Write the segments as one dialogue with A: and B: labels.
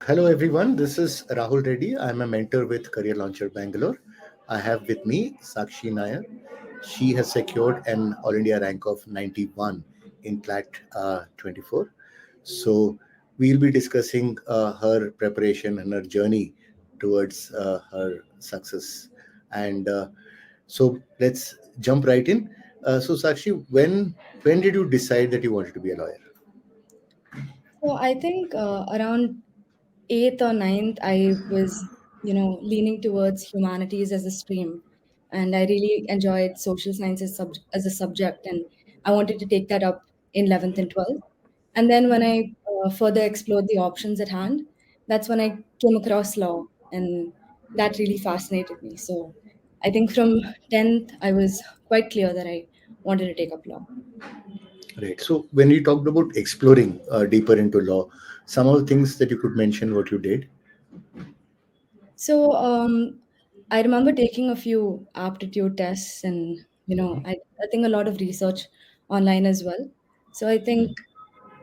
A: Hello, everyone. This is Rahul Reddy. I'm a mentor with Career Launcher Bangalore. I have with me Sakshi Nair. She has secured an All India rank of 91 in CLAT 24. So, we'll be discussing her preparation and her journey towards her success. And so, let's jump right in. Sakshi, when did you decide that you wanted to be a lawyer?
B: So I think around eighth or ninth, I was, leaning towards humanities as a stream, and I really enjoyed social sciences as a subject, and I wanted to take that up in 11th and 12th. And then when I further explored the options at hand, that's when I came across law, and that really fascinated me. So I think from 10th, I was quite clear that I wanted to take up law.
A: Right. So when you talked about exploring deeper into law, some of the things that you could mention what you did.
B: So I remember taking a few aptitude tests, and I think a lot of research online as well. So I think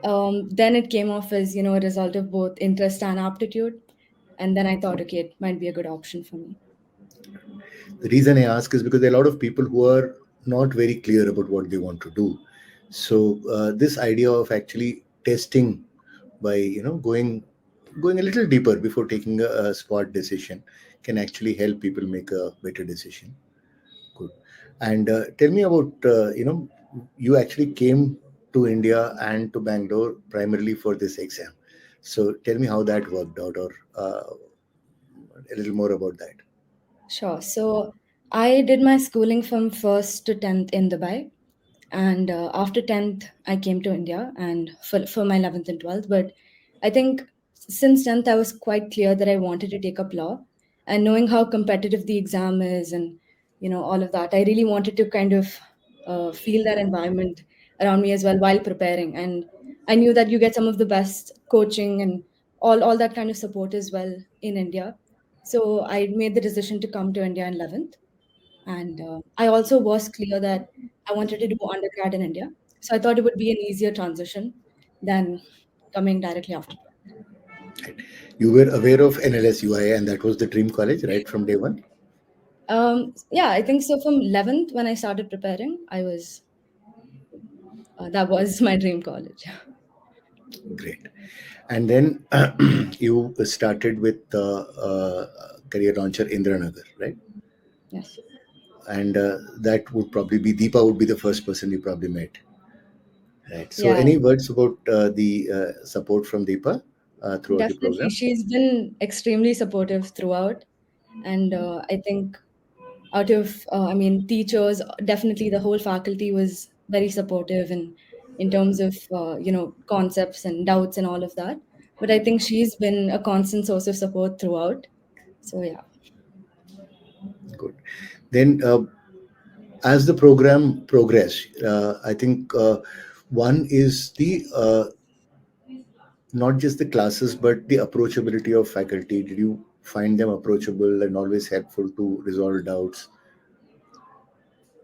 B: then it came off as a result of both interest and aptitude, and then I thought, okay, it might be a good option for me.
A: The reason I ask is because there are a lot of people who are not very clear about what they want to do. So this idea of actually testing by going a little deeper before taking a spot decision can actually help people make a better decision. Good. And tell me about you actually came to India and to Bangalore primarily for this exam. So tell me how that worked out, or a little more about that.
B: Sure. So I did my schooling from first to 10th in Dubai. And after 10th, I came to India and for my 11th and 12th. But I think since 10th, I was quite clear that I wanted to take up law. And knowing how competitive the exam is and, all of that, I really wanted to kind of feel that environment around me as well while preparing. And I knew that you get some of the best coaching and all that kind of support as well in India. So I made the decision to come to India in 11th. And I also was clear that I wanted to do undergrad in India. So I thought it would be an easier transition than coming directly after.
A: Right. You were aware of NLSUI, and that was the dream college right from day one.
B: Yeah, I think so. From 11th, when I started preparing, that was my dream college.
A: Great. And then you started with career launcher Indranagar, right?
B: Yes.
A: And that would probably be Deepa would be the first person you probably met. Right. So,
B: Yeah,
A: any words about the support from Deepa throughout the
B: definitely.
A: program?
B: She's been extremely supportive throughout. And I think teachers, definitely the whole faculty was very supportive in terms of, concepts and doubts and all of that. But I think she's been a constant source of support throughout. So, yeah.
A: Good. Then, as the program progressed, I think one is the not just the classes but the approachability of faculty. Did you find them approachable and always helpful to resolve doubts?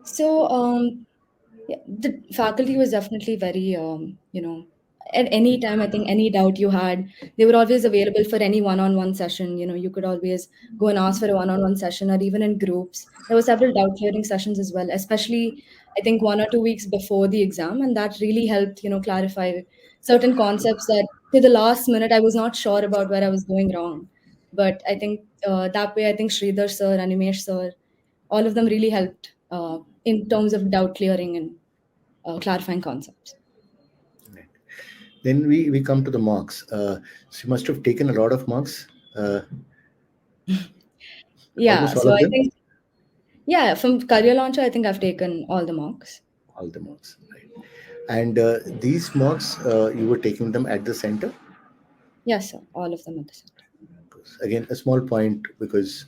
B: So, yeah, the faculty was definitely very, at any time, I think any doubt you had, they were always available for any one-on-one session. You could always go and ask for a one-on-one session or even in groups. There were several doubt clearing sessions as well, especially I think 1 or 2 weeks before the exam. And that really helped, clarify certain concepts that to the last minute, I was not sure about where I was going wrong. But I think that way, I think Sridhar sir, Animesh sir, all of them really helped in terms of doubt clearing and clarifying concepts.
A: Right. Then we come to the marks. So you must have taken a lot of marks,
B: Yeah,
A: almost all
B: so
A: of
B: I
A: them.
B: think, yeah, from career launcher, I think I've taken all the marks.
A: All the marks, right? And these marks, you were taking them at the center.
B: Yes, sir, all of them at the center.
A: Again, a small point because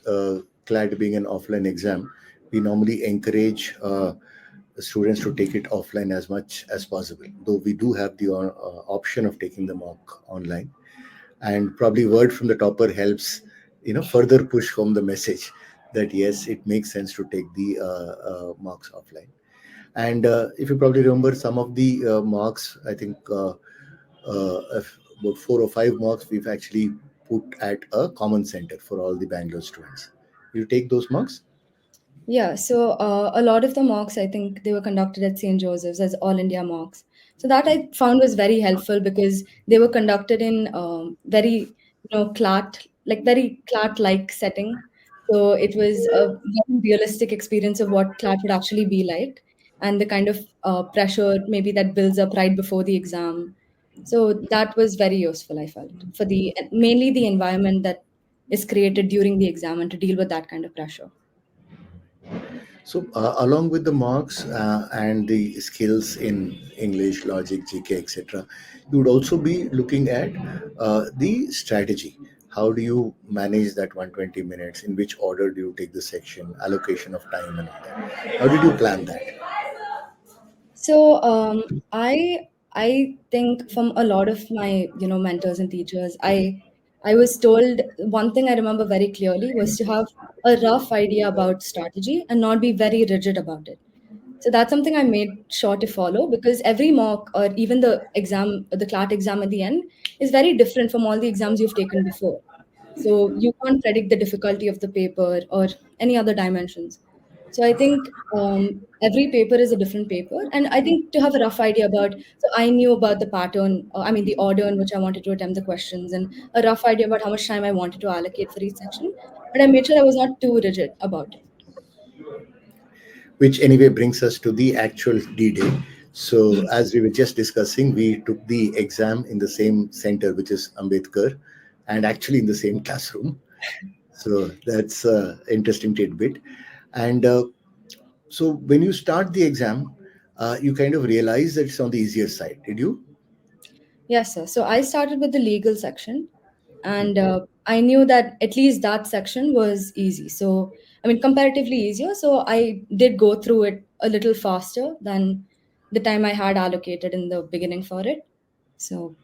A: CLAT being an offline exam, we normally encourage students to take it offline as much as possible. Though we do have the option of taking the mock online, and probably word from the topper helps, further push home the message that yes, it makes sense to take the marks offline. And if you probably remember some of the marks, I think about 4 or 5 marks we've actually put at a common center for all the Bangalore students. You take those marks.
B: Yeah, so a lot of the mocks, I think they were conducted at St. Joseph's as all India mocks. So that I found was very helpful because they were conducted in very, CLAT, like very CLAT-like setting. So it was a very realistic experience of what CLAT would actually be like and the kind of pressure maybe that builds up right before the exam. So that was very useful, I felt, for the mainly the environment that is created during the exam and to deal with that kind of pressure.
A: So, along with the marks and the skills in English, logic, GK, etc., you would also be looking at the strategy. How do you manage that 120 minutes? In which order do you take the section, allocation of time, and all that? How did you plan that?
B: So I think from a lot of my mentors and teachers, I was told one thing I remember very clearly was to have a rough idea about strategy and not be very rigid about it. So that's something I made sure to follow because every mock or even the exam, the CLAT exam at the end is very different from all the exams you've taken before. So you can't predict the difficulty of the paper or any other dimensions. So I think every paper is a different paper, and I think to have a rough idea about. So I knew about the pattern, I mean the order in which I wanted to attempt the questions, and a rough idea about how much time I wanted to allocate for each section. But I made sure I was not too rigid about it.
A: Which anyway brings us to the actual D-Day. So as we were just discussing, we took the exam in the same center, which is Ambedkar, and actually in the same classroom. So that's interesting tidbit. And so when you start the exam, you kind of realize that it's on the easier side. Did you?
B: Yes, sir. So I started with the legal section, and I knew that at least that section was easy. So, I mean, comparatively easier. So I did go through it a little faster than the time I had allocated in the beginning for it. So,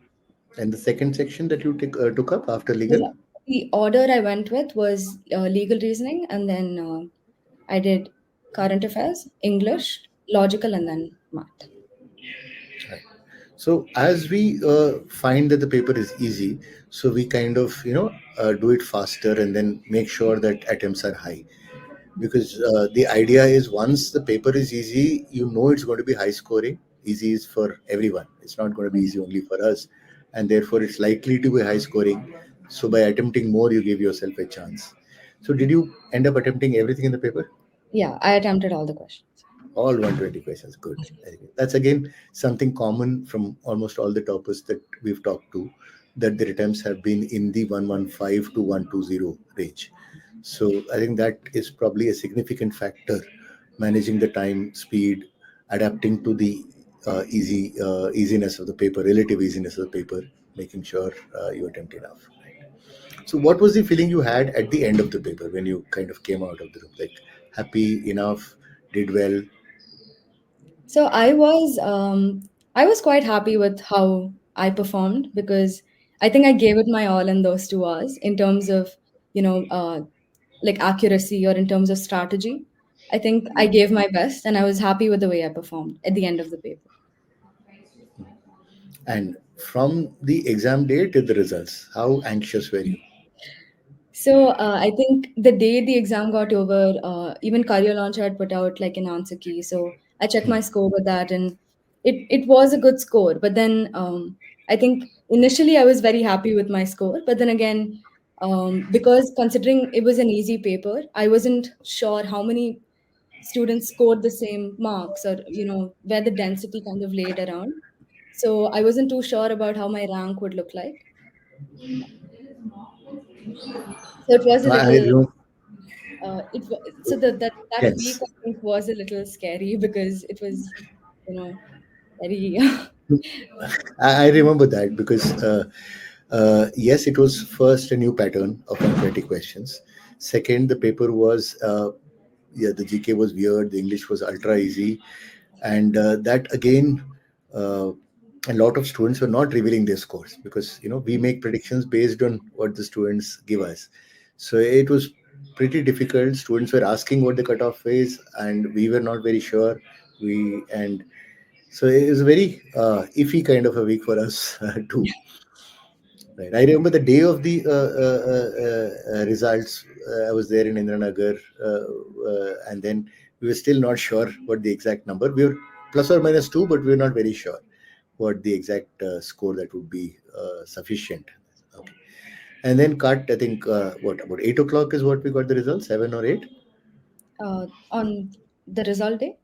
A: And the second section that you took up after legal?
B: yeah, the order I went with was legal reasoning, and then I did current affairs, English, logical, and then math.
A: Right. So as we find that the paper is easy, so we kind of do it faster and then make sure that attempts are high, because the idea is once the paper is easy, you know it's going to be high scoring. Easy is for everyone. It's not going to be easy only for us, and therefore it's likely to be high scoring. So by attempting more, you give yourself a chance. So did you end up attempting everything in the paper?
B: Yeah, I attempted all the questions.
A: All 120 questions. Good. Very good. That's again something common from almost all the toppers that we've talked to, that their attempts have been in the 115 to 120 range. So I think that is probably a significant factor, managing the time, speed, adapting to the easiness of the paper, relative easiness of the paper, making sure you attempt enough. Right? So what was the feeling you had at the end of the paper when you kind of came out of the room? Like happy enough, did well.
B: So I was quite happy with how I performed because I think I gave it my all in those 2 hours in terms of you know uh, like accuracy or in terms of strategy. I think I gave my best and I was happy with the way I performed at the end of the paper.
A: And from the exam day to the results, how anxious were you?
B: So I think the day the exam got over, even Career Launcher had put out like an answer key. So I checked my score with that, and it was a good score. But then I think initially I was very happy with my score, but then again, because considering it was an easy paper, I wasn't sure how many students scored the same marks or where the density kind of laid around. So I wasn't too sure about how my rank would look like. So it was a
A: I
B: little
A: remember.
B: so that week
A: Yes.
B: I think was a little scary because it was very
A: I remember that because yes, it was first a new pattern of 120 questions. Second, the paper was yeah, the GK was weird. The English was ultra easy, and that again, uh, a lot of students were not revealing their scores because we make predictions based on what the students give us. So it was pretty difficult. Students were asking what the cutoff is, and we were not very sure. We and so it was a very iffy kind of a week for us too. Right. I remember the day of the results. I was there in Indranagar, and then we were still not sure what the exact number. We were plus or minus two, but we were not very sure what the exact score that would be sufficient. Okay. And then cut. I think what about 8 o'clock is what we got the result. 7 or 8
B: On the result day.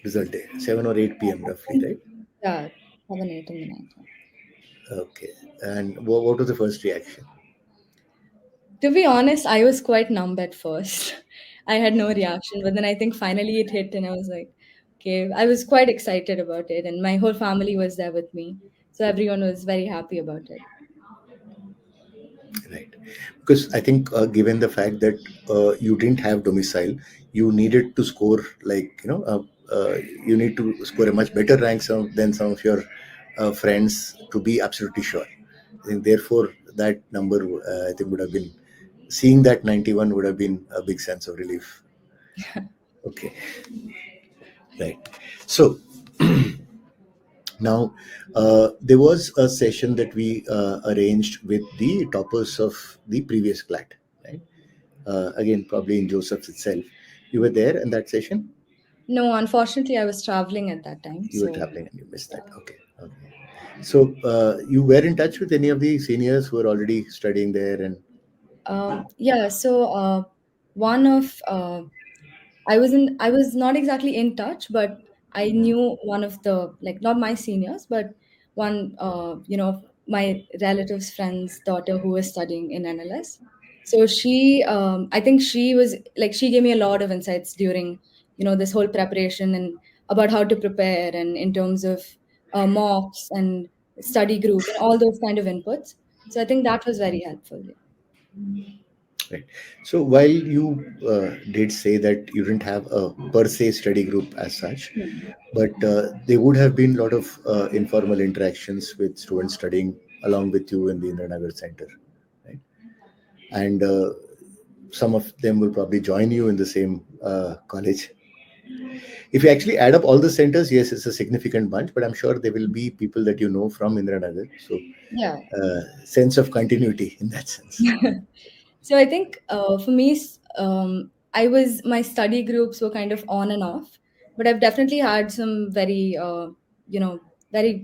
A: result day. 7 or 8 p.m.
B: I
A: roughly,
B: think,
A: right?
B: yeah, 7, 8 in the night. Yeah.
A: Okay. And what was the first reaction?
B: To be honest, I was quite numb at first. I had no reaction, but then I think finally it hit, and I was like, okay. I was quite excited about it, and my whole family was there with me, so everyone was very happy about it.
A: Right. Because I think given the fact that you didn't have domicile, you needed to score like you need to score a much better rank than some of your friends to be absolutely sure. I think therefore that number I think would have been seeing that 91 would have been a big sense of relief. Okay. Right. So now, there was a session that we arranged with the toppers of the previous CLAT, right? Again, probably in Joseph's itself. You were there in that session?
B: No, unfortunately, I was traveling at that time,
A: You were
B: so
A: traveling and you missed
B: yeah.
A: that. Okay. Okay. So, you were in touch with any of the seniors who were already studying there and
B: Yeah. So one of I was not exactly in touch, but I knew one of the, like, not my seniors, but one my relative's friend's daughter who was studying in NLS. So I think she was like, she gave me a lot of insights during this whole preparation, and about how to prepare, and in terms of mocks and study group and all those kind of inputs. So I think that was very helpful.
A: right. So while you did say that you didn't have a per se study group as such,
B: Yeah.
A: but there would have been a lot of informal interactions with students studying along with you in the Indranagar Center, right? And some of them will probably join you in the same college. If you actually add up all the centers, yes, it's a significant bunch, but I'm sure there will be people that you know from Indranagar. So,
B: Yeah.
A: sense of continuity in that sense.
B: So I think for me, I was my study groups were kind of on and off, but I've definitely had some very, you know, very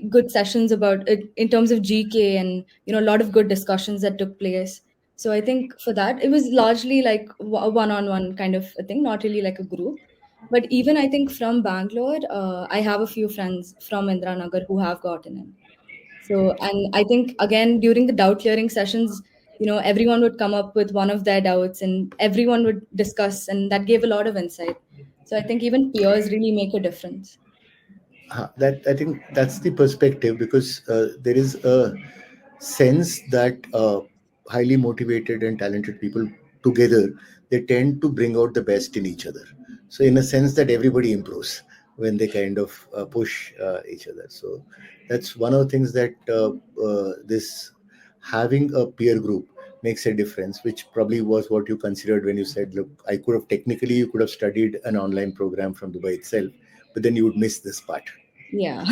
B: good sessions about it in terms of GK, and a lot of good discussions that took place. So I think for that, it was largely like a one-on-one kind of a thing, not really like a group. But even I think from Bangalore, I have a few friends from Indranagar who have gotten in. So, and I think again during the doubt clearing sessions, everyone would come up with one of their doubts, and everyone would discuss, and that gave a lot of insight. So I think even peers really make a difference.
A: That I think that's the perspective because there is a sense that highly motivated and talented people together they tend to bring out the best in each other. So in a sense that everybody improves when they kind of push each other. So that's one of the things that this having a peer group makes a difference, which probably was what you considered when you said, look, I could have technically you could have studied an online program from Dubai itself, but then you would miss this part.
B: Yeah.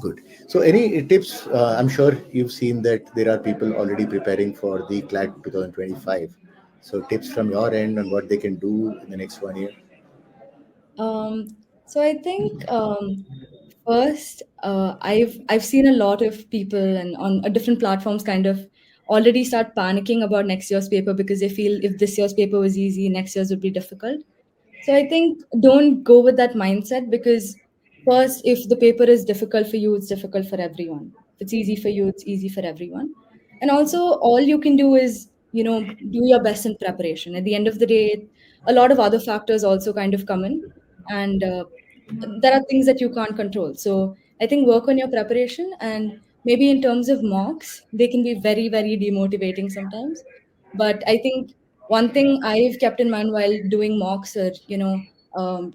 A: Good. So, any tips? I'm sure you've seen that there are people already preparing for the CLAT 2025. So, tips from your end on what they can do in the next 1 year.
B: Um, so I think first, I've seen a lot of people and on different platforms kind of already start panicking about next year's paper, because they feel if this year's paper was easy, next year's would be difficult. So I think don't go with that mindset, because first, if the paper is difficult for you, it's difficult for everyone. If it's easy for you, it's easy for everyone. And also, all you can do is, do your best in preparation. At the end of the day, a lot of other factors also kind of come in, and there are things that you can't control. So I think work on your preparation, and maybe in terms of mocks, they can be very, very demotivating sometimes. But I think one thing I've kept in mind while doing mocks, or um,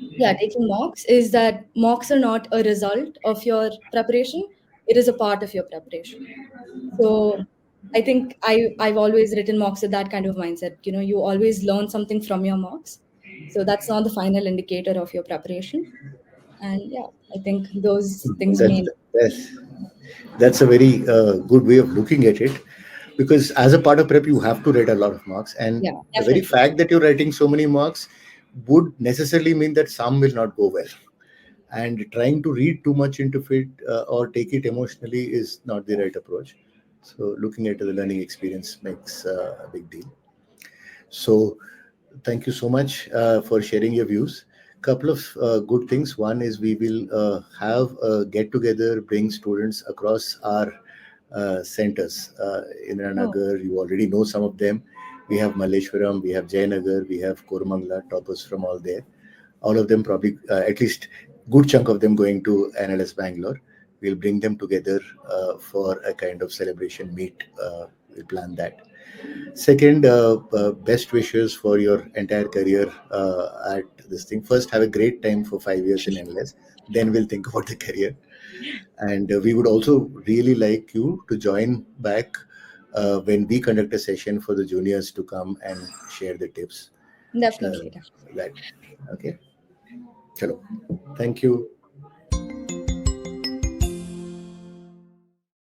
B: yeah, taking mocks, is that mocks are not a result of your preparation. It is a part of your preparation. So I think I've always written mocks with that kind of mindset. You always learn something from your mocks. So that's not the final indicator of your preparation. And yeah, I think those things
A: That's
B: made,
A: that's that's a very good way of looking at it, because as a part of prep you have to write a lot of marks, and
B: yeah,
A: the very
B: definitely.
A: fact that you're writing so many marks would necessarily mean that some will not go well, and trying to read too much into it or take it emotionally is not the right approach. So looking at the learning experience makes a big deal. So thank you so much for sharing your views. Couple of good things. One is we will have a get together, bring students across our centers.
B: Oh,
A: Indranagar, you already know some of them. We have Malleshwaram, we have Jayanagar, we have Kormangla, toppers from all there. All of them probably, at least good chunk of them going to NLS Bangalore. We'll bring them together for a kind of celebration meet. We'll plan that. Second, best wishes for your entire career at this thing. First, have a great time for 5 years in NLS. Then we'll think about the career. And we would also really like you to join back when we conduct a session for the juniors to come and share the tips. Uh,
B: definitely, definitely.
A: that okay. Chalo. Thank you.